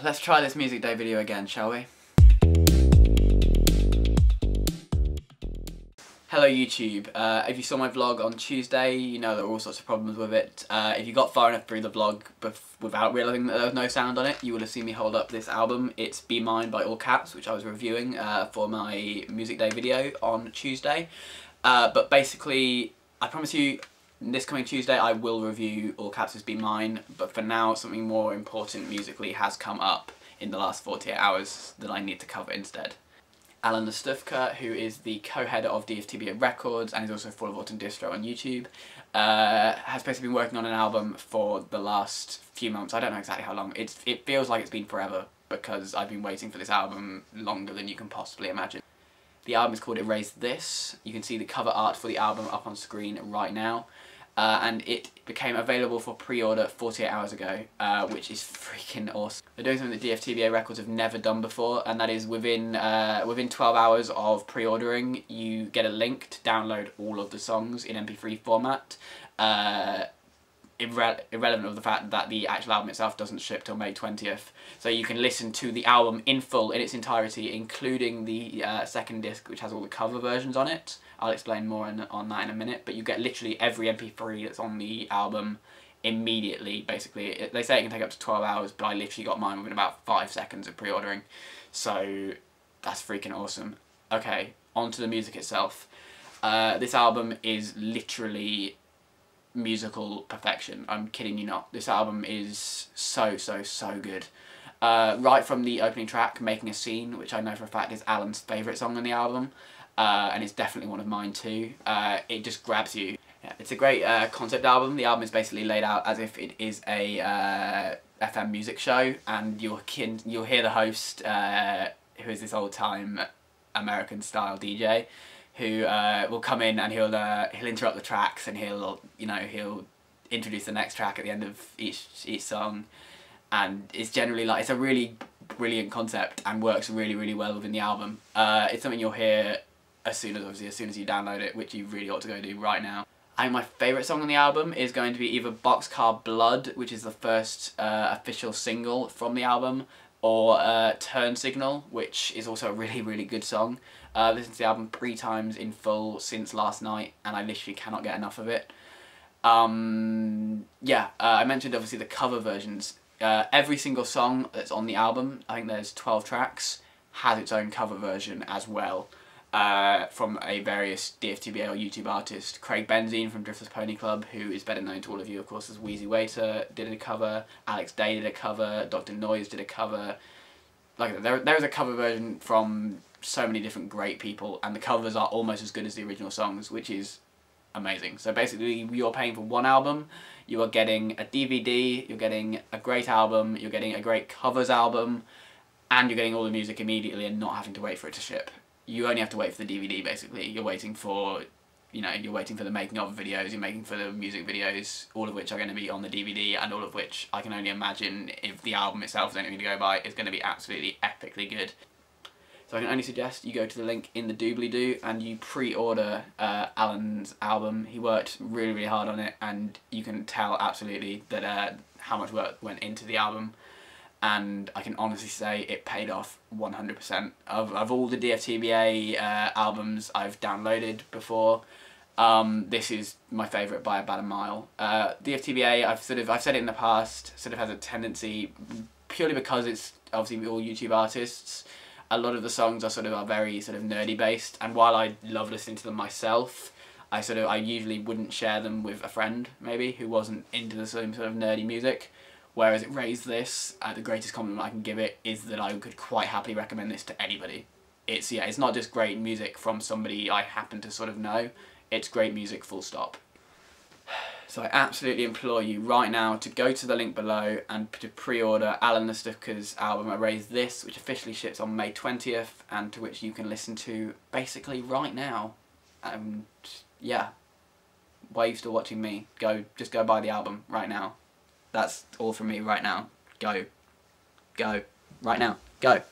let's try this music day video again, shall we? Hello YouTube. If you saw my vlog on Tuesday, you know there were all sorts of problems with it. If you got far enough through the vlog without realising that there was no sound on it, you would have seen me hold up this album. It's Be Mine by All Caps, which I was reviewing for my music day video on Tuesday. But basically, I promise you, this coming Tuesday I will review All Caps' Be Mine, but for now something more important musically has come up in the last 48 hours that I need to cover instead. Alan Lastufka, who is the co-head of VEDTV Records and is also Fall of Autumn Distro on YouTube, has basically been working on an album for the last few months. I don't know exactly how long. It feels like it's been forever because I've been waiting for this album longer than you can possibly imagine. The album is called Erase This. You can see the cover art for the album up on screen right now. And it became available for pre-order 48 hours ago, which is freaking awesome. They're doing something that VEDTV Records have never done before, and that is within 12 hours of pre-ordering, you get a link to download all of the songs in MP3 format, irrelevant of the fact that the actual album itself doesn't ship till May 20th. So you can listen to the album in full, in its entirety, including the second disc, which has all the cover versions on it. I'll explain more on that in a minute, but you get literally every MP3 that's on the album immediately, basically. They say it can take up to 12 hours, but I literally got mine within about 5 seconds of pre-ordering. So that's freaking awesome. Okay, on to the music itself. This album is literally musical perfection. I'm kidding you not. This album is so good. Right from the opening track, Making a Scene, which I know for a fact is Alan's favourite song on the album, and it's definitely one of mine too. It just grabs you. Yeah, it's a great concept album. The album is basically laid out as if it is a FM music show, and you'll hear the host, who is this old-time American-style DJ, who will come in and he'll interrupt the tracks, and he'll introduce the next track at the end of each song, and it's generally like, it's a really brilliant concept and works really well within the album. It's something you'll hear as soon as you download it, which you really ought to go do right now. I think my favourite song on the album is going to be either Boxcar Blood, which is the first official single from the album, or Turn Signal, which is also a really good song. I've listened to the album 3 times in full since last night, and I literally cannot get enough of it. I mentioned obviously the cover versions. Every single song that's on the album, I think there's 12 tracks, has its own cover version as well, from a various DFTBA or YouTube artist. Craig Benzine from Drifters Pony Club, who is better known to all of you of course as Wheezy Waiter, did a cover. Alex Day did a cover. Dr. Noise did a cover. Like, there is a cover version from so many different great people, and the covers are almost as good as the original songs, which is amazing. So basically, you're paying for one album, you are getting a DVD, you're getting a great album, you're getting a great covers album, and you're getting all the music immediately and not having to wait for it to ship. You only have to wait for the DVD, basically. You're waiting for, you're waiting for the making of videos, you're waiting for the music videos, all of which are going to be on the DVD, and all of which I can only imagine, if the album itself is anything to go by, is going to be absolutely epically good. So I can only suggest you go to the link in the doobly-doo and you pre-order Alan's album. He worked really hard on it, and you can tell absolutely that how much work went into the album. And I can honestly say it paid off 100%. Of all the DFTBA albums I've downloaded before, this is my favourite by about a mile. DFTBA, I've said it in the past, sort of has a tendency, purely because it's obviously all YouTube artists, a lot of the songs are very nerdy based, and while I love listening to them myself, I usually wouldn't share them with a friend maybe who wasn't into the same sort of nerdy music. Whereas Erase This, the greatest compliment I can give it is that I could quite happily recommend this to anybody. It's not just great music from somebody I happen to know, it's great music full stop. So I absolutely implore you right now to go to the link below and to pre-order Alan Lastufka's album Erase This, which officially ships on May 20th, and to which you can listen to basically right now. Yeah, why are you still watching me? Just go buy the album right now. That's all from me right now. Go. Right now. Go.